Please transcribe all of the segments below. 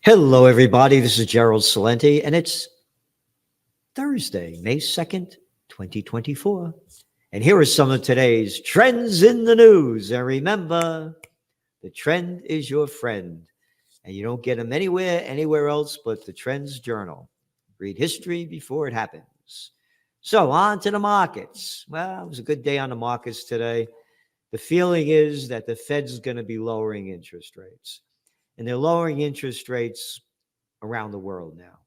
Hello, everybody. This is Gerald Salenti, and it's Thursday, May 2nd, 2024. And here are some of today's trends in the news. And remember, the trend is your friend, and you don't get them anywhere else but the Trends Journal. Read history before it happens. So, on to the markets. Well, it was a good day on the markets today. The feeling is that the Fed's going to be lowering interest rates. And they're lowering interest rates around the world now.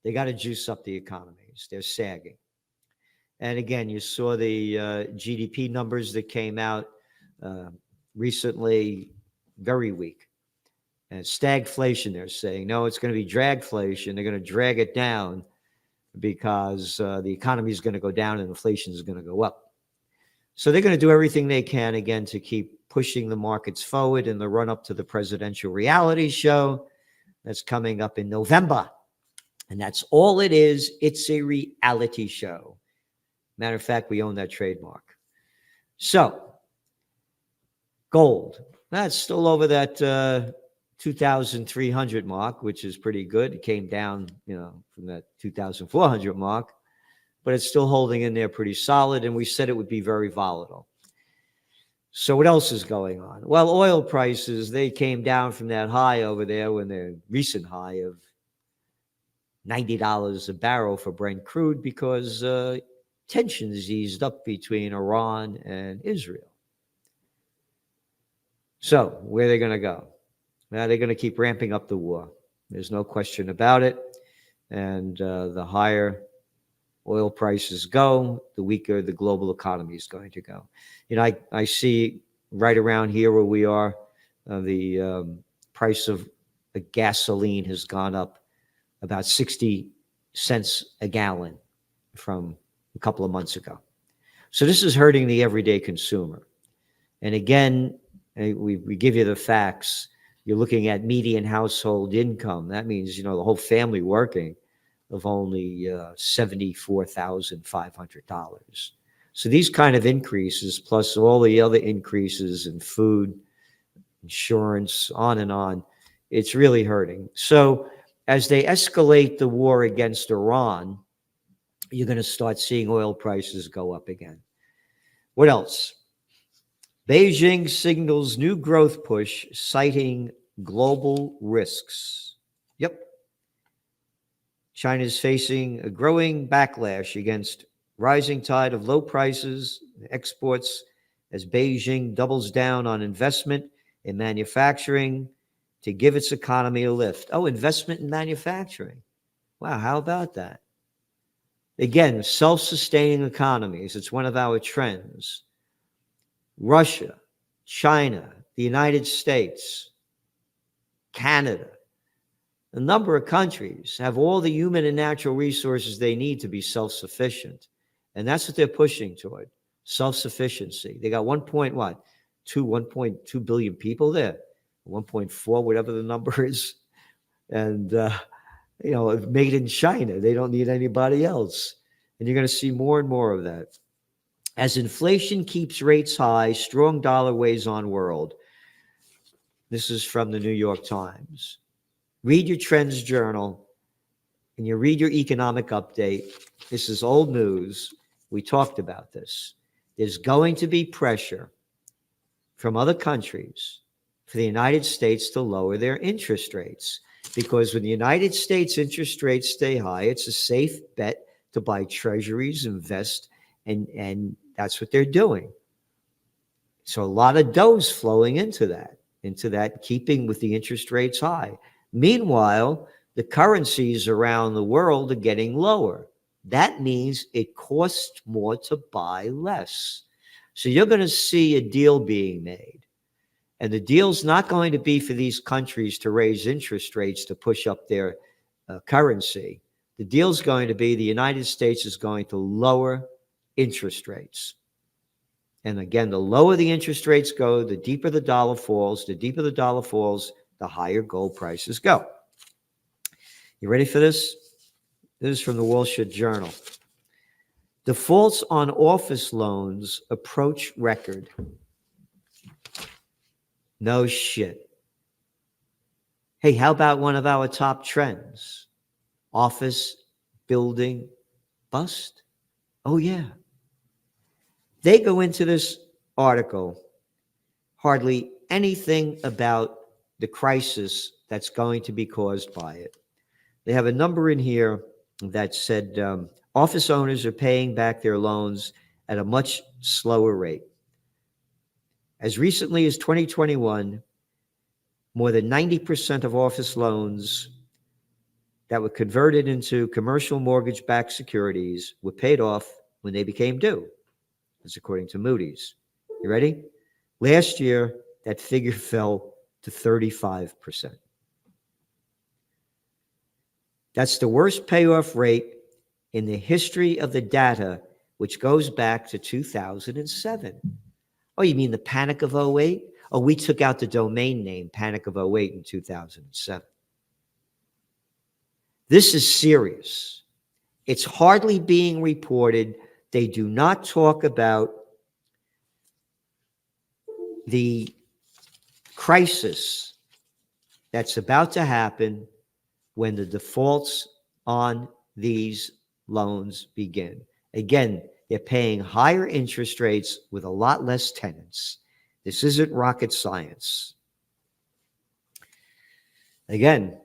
They got to juice up the economies. They're sagging. And again, you saw the GDP numbers that came out recently, very weak. And stagflation, they're saying. No, it's going to be dragflation. They're going to drag it down because the economy is going to go down and inflation is going to go up. So they're going to do everything they can, again, to keep pushing the markets forward in the run-up to the presidential reality show that's coming up in November. And that's all it is. It's a reality show. Matter of fact, we own that trademark. So, gold. That's still over that 2,300 mark, which is pretty good. It came down, from that 2,400 mark, but it's still holding in there pretty solid. And we said it would be very volatile. So what else is going on? Well, oil prices, they came down from that high over there when their recent high of $90 a barrel for Brent crude because tensions eased up between Iran and Israel. So where are they going to go? Well, they're going to keep ramping up the war. There's no question about it. And the higher oil prices go, the weaker the global economy is going to go. I see right around here where we are, the price of the gasoline has gone up about 60 cents a gallon from a couple of months ago. So this is hurting the everyday consumer. And again, we give you the facts. You're looking at median household income. That means, the whole family working of only $74,500. So these kind of increases, plus all the other increases in food, insurance, on and on, it's really hurting. So as they escalate the war against Iran, you're going to start seeing oil prices go up again. What else? Beijing signals new growth push, citing global risks. Yep. China is facing a growing backlash against rising tide of low prices and exports as Beijing doubles down on investment in manufacturing to give its economy a lift. Oh, investment in manufacturing. Wow, how about that? Again, self-sustaining economies. It's one of our trends. Russia, China, the United States, Canada, a number of countries have all the human and natural resources they need to be self-sufficient. And that's what they're pushing toward, self-sufficiency. They got 1.2 billion people there, 1.4, whatever the number is. And, made in China. They don't need anybody else. And you're going to see more and more of that. As inflation keeps rates high, strong dollar weighs on world. This is from the New York Times. Read your Trends Journal and you read your economic update. This is old news. We talked about this. There's going to be pressure from other countries for the United States to lower their interest rates. Because when the United States interest rates stay high, it's a safe bet to buy treasuries, invest, and that's what they're doing. So a lot of dough's flowing into that, keeping with the interest rates high. Meanwhile, the currencies around the world are getting lower. That means it costs more to buy less. So you're going to see a deal being made. And the deal's not going to be for these countries to raise interest rates to push up their currency. The deal's going to be the United States is going to lower interest rates. And again, the lower the interest rates go, the deeper the dollar falls. The deeper the dollar falls, the higher gold prices go. You ready for this? This is from the Wall Street Journal. Defaults on office loans approach record. No shit. Hey, how about one of our top trends? Office building bust? Oh, yeah. They go into this article hardly anything about the crisis that's going to be caused by it. They have a number in here that said office owners are paying back their loans at a much slower rate. As recently as 2021, more than 90% of office loans that were converted into commercial mortgage-backed securities were paid off when they became due. That's according to Moody's. You ready? Last year, that figure fell to 35%. That's the worst payoff rate in the history of the data, which goes back to 2007. Oh, you mean the Panic of '08? Oh, we took out the domain name Panic of '08 in 2007. This is serious. It's hardly being reported. They do not talk about the crisis that's about to happen when the defaults on these loans begin. Again, they're paying higher interest rates with a lot less tenants. This isn't rocket science. Again,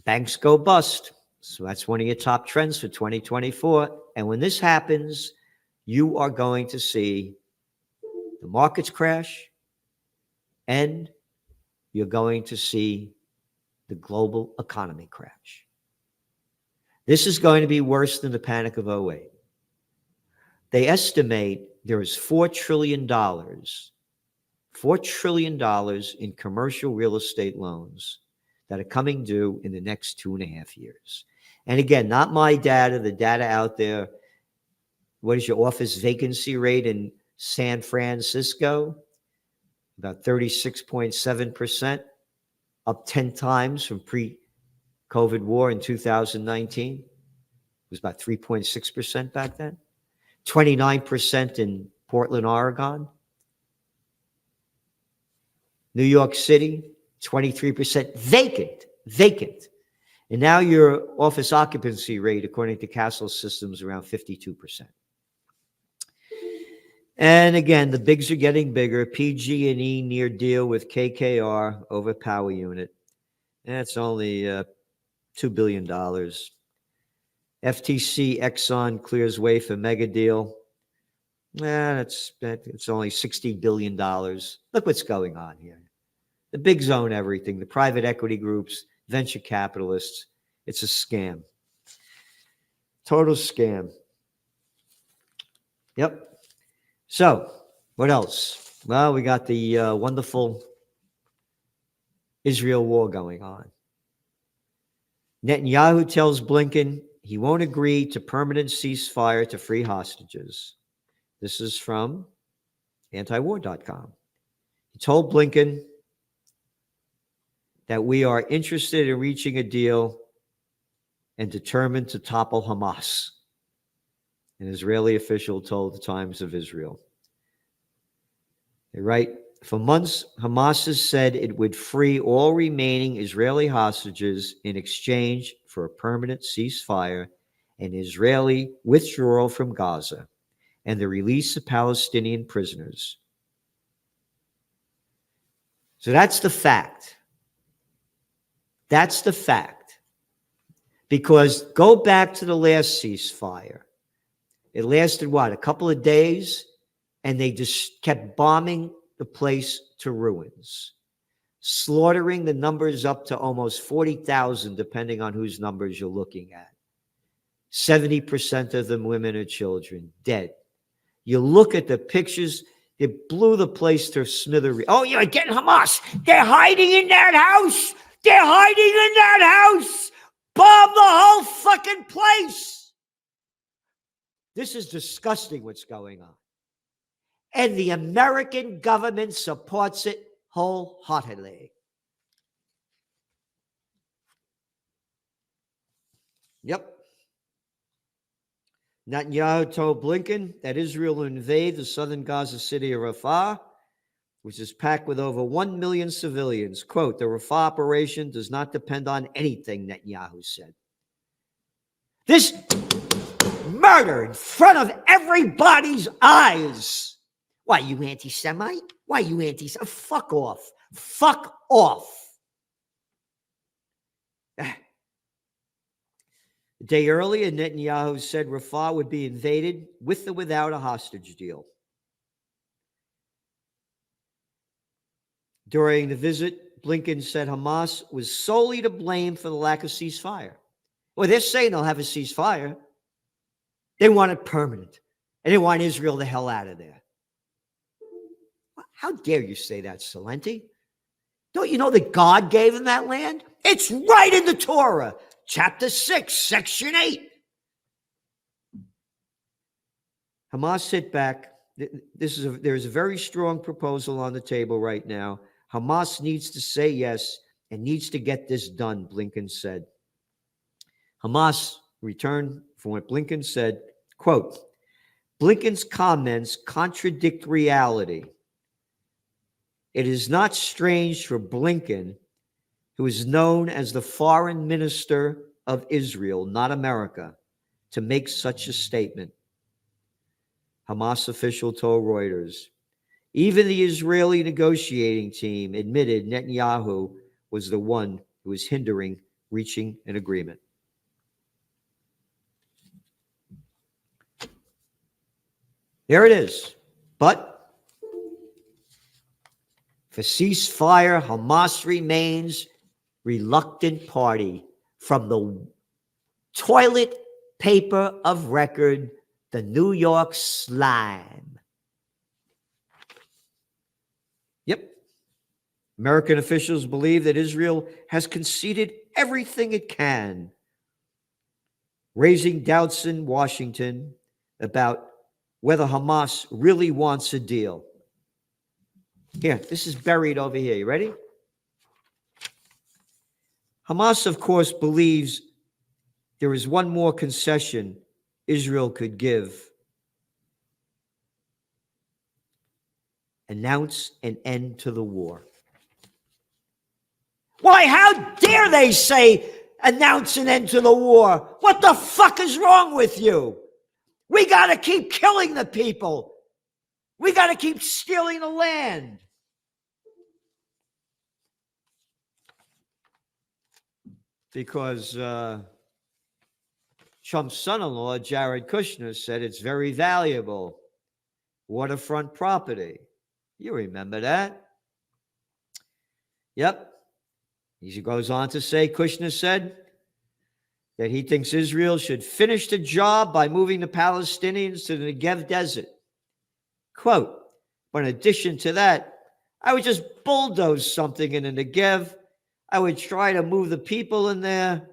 banks go bust. So that's one of your top trends for 2024. And when this happens, you are going to see the markets crash and you're going to see the global economy crash. This is going to be worse than the Panic of '08. They estimate there is $4 trillion in commercial real estate loans that are coming due in the next 2.5 years. And again, not my data, the data out there. What is your office vacancy rate in San Francisco? About 36.7%, up 10 times from pre-COVID war in 2019. It was about 3.6% back then. 29% in Portland, Oregon. New York City, 23% vacant. And now your office occupancy rate, according to Castle Systems, around 52%. And again, the bigs are getting bigger. PG&E near deal with KKR over power unit. That's only $2 billion. FTC Exxon clears way for mega deal. It's only $60 billion. Look what's going on here. The bigs own everything. The private equity groups, venture capitalists. It's a scam. Total scam. Yep. So, what else? Well, we got the wonderful Israel war going on. Netanyahu tells Blinken he won't agree to permanent ceasefire to free hostages. This is from antiwar.com. He told Blinken that we are interested in reaching a deal and determined to topple Hamas. An Israeli official told the Times of Israel. They write, for months, Hamas has said it would free all remaining Israeli hostages in exchange for a permanent ceasefire, an Israeli withdrawal from Gaza, and the release of Palestinian prisoners. So that's the fact. That's the fact. Because go back to the last ceasefire. It lasted, what, a couple of days? And they just kept bombing the place to ruins, slaughtering the numbers up to almost 40,000, depending on whose numbers you're looking at. 70% of them women or children, dead. You look at the pictures, it blew the place to smithereens. Oh, you're getting Hamas. They're hiding in that house. They're hiding in that house. Bomb the whole fucking place. This is disgusting what's going on. And the American government supports it wholeheartedly. Yep. Netanyahu told Blinken that Israel will invade the southern Gaza city of Rafah which is packed with over 1 million civilians. Quote, the Rafah operation does not depend on anything, Netanyahu said. This murder in front of everybody's eyes. Why, you anti-Semite? Why, you anti-Semite? Fuck off. Fuck off. A day earlier, Netanyahu said Rafah would be invaded with or without a hostage deal. During the visit, Blinken said Hamas was solely to blame for the lack of ceasefire. Well, they're saying they'll have a ceasefire. They want it permanent. And they want Israel the hell out of there. How dare you say that, Salenti? Don't you know that God gave them that land? It's right in the Torah, chapter 6, section 8. Hamas sit back. There's a very strong proposal on the table right now. Hamas needs to say yes and needs to get this done, Blinken said. Hamas returned from what Blinken said, quote, Blinken's comments contradict reality. It is not strange for Blinken, who is known as the foreign minister of Israel, not America, to make such a statement. Hamas official told Reuters. Even the Israeli negotiating team admitted Netanyahu was the one who was hindering reaching an agreement. There it is. But for ceasefire, Hamas remains reluctant party from the toilet paper of record, the New York slime. Yep. American officials believe that Israel has conceded everything it can, raising doubts in Washington about whether Hamas really wants a deal. Here, this is buried over here. You ready? Hamas, of course, believes there is one more concession Israel could give. Announce an end to the war. Why, how dare they say announce an end to the war? What the fuck is wrong with you? We got to keep killing the people. We got to keep stealing the land. Because Trump's son-in-law, Jared Kushner, said it's very valuable. Waterfront property. You remember that? Yep. He goes on to say, Kushner said that he thinks Israel should finish the job by moving the Palestinians to the Negev desert. Quote, but in addition to that, I would just bulldoze something in the Negev. I would try to move the people in there.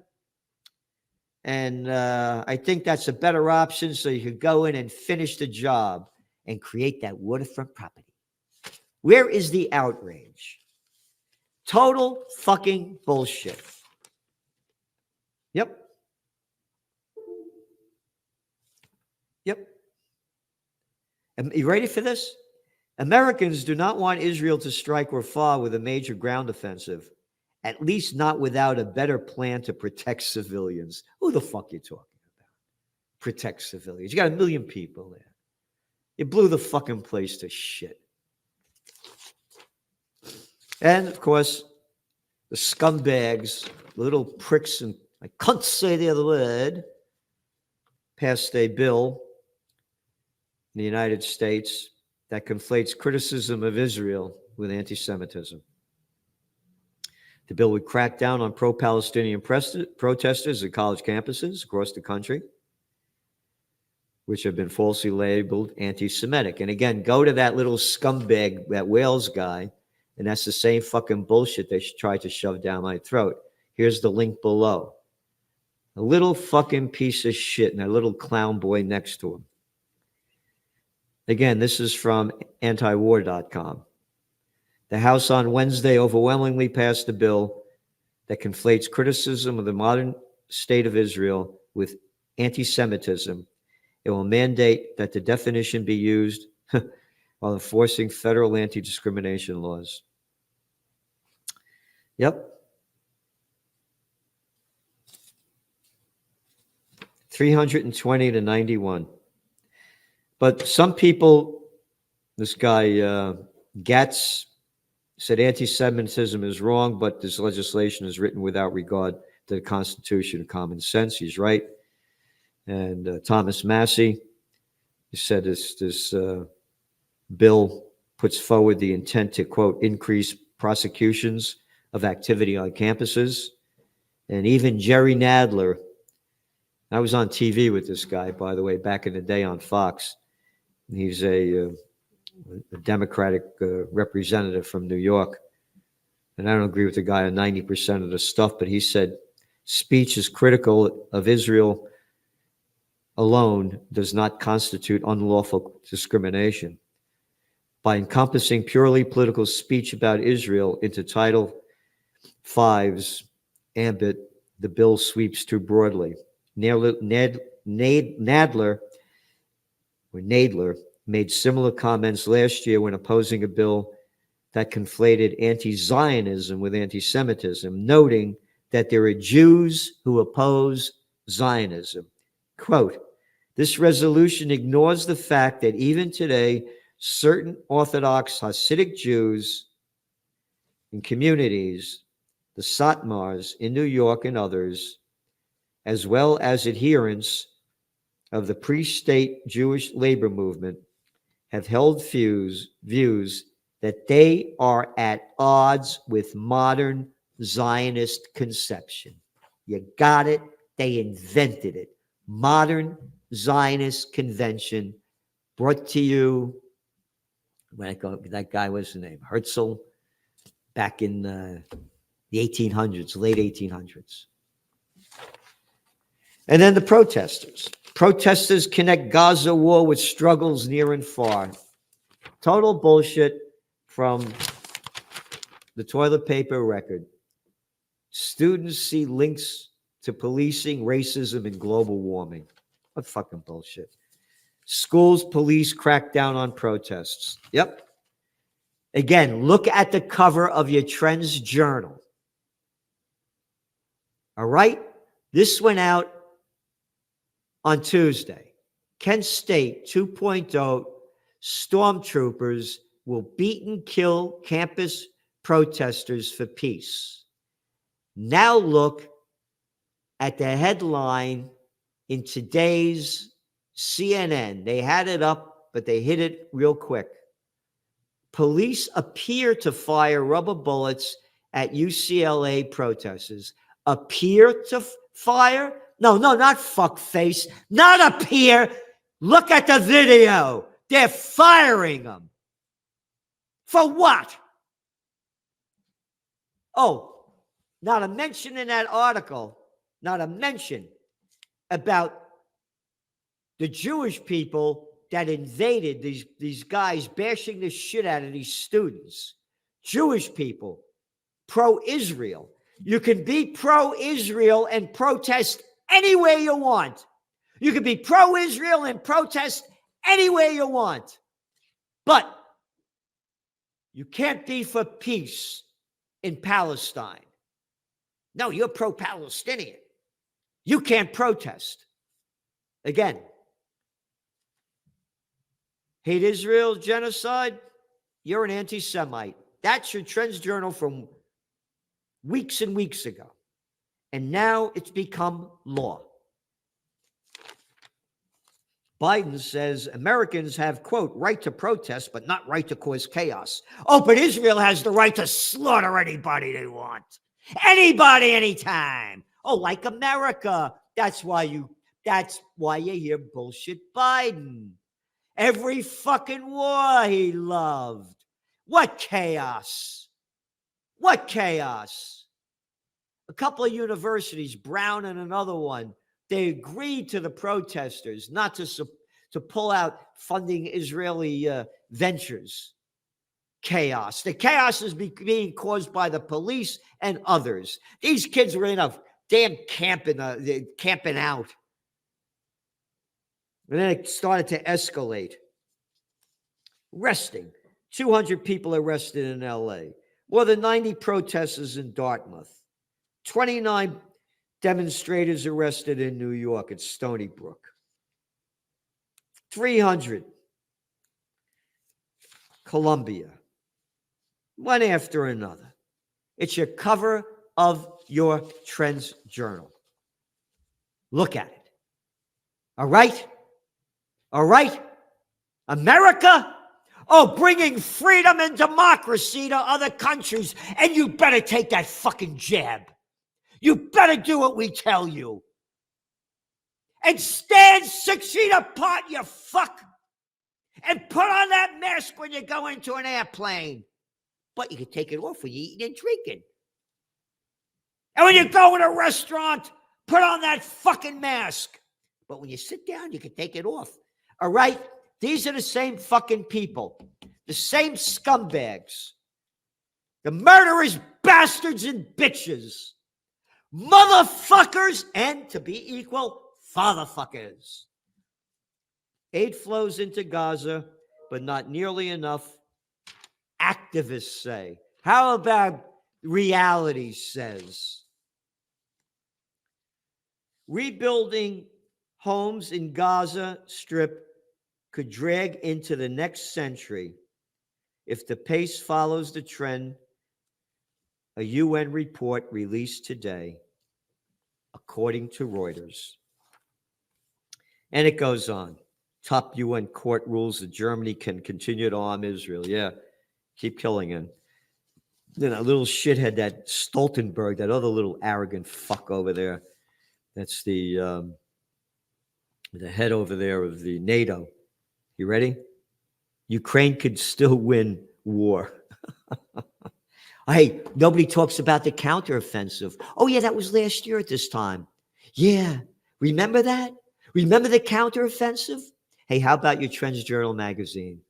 And I think that's a better option, so you could go in and finish the job and create that waterfront property. Where is the outrage? Total fucking bullshit. Yep. Yep. You ready for this? Americans do not want Israel to strike Rafah with a major ground offensive, at least not without a better plan to protect civilians. Who the fuck are you talking about? Protect civilians. You got 1 million people there. You blew the fucking place to shit. And, of course, the scumbags, the little pricks, and I can't say the other word, passed a bill in the United States that conflates criticism of Israel with anti-Semitism. The bill would crack down on pro-Palestinian protesters at college campuses across the country, which have been falsely labeled anti-Semitic. And again, go to that little scumbag, that Wales guy, and that's the same fucking bullshit they tried to shove down my throat. Here's the link below. A little fucking piece of shit and a little clown boy next to him. Again, this is from antiwar.com. The House on Wednesday overwhelmingly passed a bill that conflates criticism of the modern state of Israel with anti-Semitism. It will mandate that the definition be used while enforcing federal anti-discrimination laws. Yep. 320 to 91. But some people, this guy Gatz, said anti-Semitism is wrong, but this legislation is written without regard to the Constitution and common sense. He's right. And Thomas Massey, he said this bill puts forward the intent to, quote, increase prosecutions of activity on campuses. And even Jerry Nadler, I was on TV with this guy, by the way, back in the day on Fox. He's a Democratic representative from New York. And I don't agree with the guy on 90% of the stuff, but he said speech is critical of Israel alone does not constitute unlawful discrimination. By encompassing purely political speech about Israel into Title V's ambit, the bill sweeps too broadly. Nadler made similar comments last year when opposing a bill that conflated anti-Zionism with anti-Semitism, noting that there are Jews who oppose Zionism. Quote, this resolution ignores the fact that even today, certain Orthodox Hasidic Jews in communities, the Satmars in New York and others, as well as adherents of the pre-state Jewish labor movement, have held views that they are at odds with modern Zionist conception. You got it. They invented it. Modern Zionist convention, brought to you, that guy, what's his name? Herzl, back in the 1800s, late 1800s. And then the protesters. Protesters connect Gaza war with struggles near and far. Total bullshit from the toilet paper record. Students see links to policing, racism, and global warming. What fucking bullshit. Schools, police crack down on protests. Yep. Again, look at the cover of your Trends Journal. All right? This went out on Tuesday. Kent State 2.0 stormtroopers will beat and kill campus protesters for peace. Now look at the headline in today's CNN. They had it up, but they hit it real quick. Police appear to fire rubber bullets at UCLA protesters. Appear to fire? No, not fuckface. Not appear. Look at the video. They're firing them. For what? Oh, not a mention in that article, not a mention about the Jewish people that invaded, these guys bashing the shit out of these students. Jewish people, pro-Israel. You can be pro-Israel and protest any way you want. You can be pro-Israel and protest any way you want. But you can't be for peace in Palestine. No, you're pro-Palestinian. You can't protest. Again, hate Israel, genocide, you're an anti-Semite. That's your Trends Journal from weeks and weeks ago. And now it's become law. Biden says Americans have, quote, right to protest, but not right to cause chaos. Oh, but Israel has the right to slaughter anybody they want. Anybody, anytime. Oh, like America. That's why you hear bullshit Biden. Every fucking war he loved. What chaos. What chaos. A couple of universities, Brown and another one, they agreed to the protesters not to pull out funding Israeli ventures. Chaos. The chaos is being caused by the police and others. These kids were in a damn camping out. And then it started to escalate. Arresting. 200 people arrested in LA. More than 90 protesters in Dartmouth. 29 demonstrators arrested in New York at Stony Brook. 300. Columbia. One after another. It's your cover of your Trends Journal. Look at it. All right? All right? America? Oh, bringing freedom and democracy to other countries, and you better take that fucking jab. You better do what we tell you. And stand 6 feet apart, you fuck. And put on that mask when you go into an airplane. But you can take it off when you're eating and drinking. And when you go in a restaurant, put on that fucking mask. But when you sit down, you can take it off. All right? These are the same fucking people. The same scumbags. The murderous bastards and bitches. Motherfuckers, and to be equal, fatherfuckers. Aid flows into Gaza, but not nearly enough, activists say. How about reality says? Rebuilding homes in Gaza Strip could drag into the next century if the pace follows the trend, a UN report released today, according to Reuters. And it goes on. Top UN court rules that Germany can continue to arm Israel. Yeah, keep killing him. Then a little shithead, that Stoltenberg, that other little arrogant fuck over there. That's the head over there of the NATO. You ready? Ukraine could still win war. Hey, nobody talks about the counteroffensive. Oh, yeah, that was last year at this time. Yeah, remember that? Remember the counteroffensive? Hey, how about your Trends Journal magazine?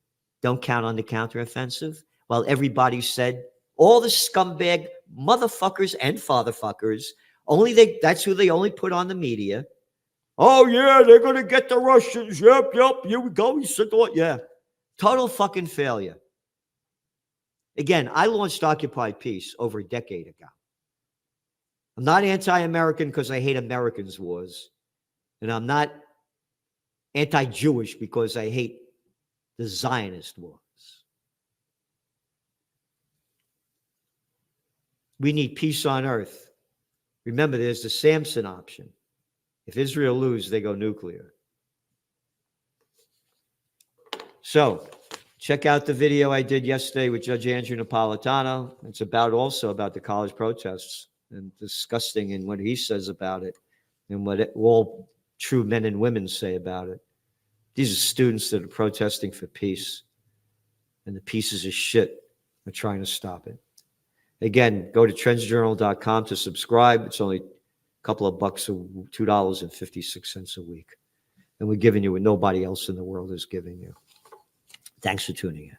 Don't count on the counteroffensive? Well, everybody said, all the scumbag motherfuckers and fatherfuckers, that's who they only put on the media. Oh, yeah, they're going to get the Russians. Yep, here we go. He said, yeah. Total fucking failure. Again, I launched Occupy Peace over a decade ago. I'm not anti-American because I hate Americans' wars. And I'm not anti-Jewish because I hate the Zionist wars. We need peace on earth. Remember, there's the Samson option. If Israel loses, they go nuclear. So, check out the video I did yesterday with Judge Andrew Napolitano. It's also about the college protests and disgusting and what he says about it and what all true men and women say about it. These are students that are protesting for peace, and the pieces of shit are trying to stop it. Again, go to trendsjournal.com to subscribe. It's only a couple of bucks, $2.56 a week. And we're giving you what nobody else in the world is giving you. Thanks for tuning in.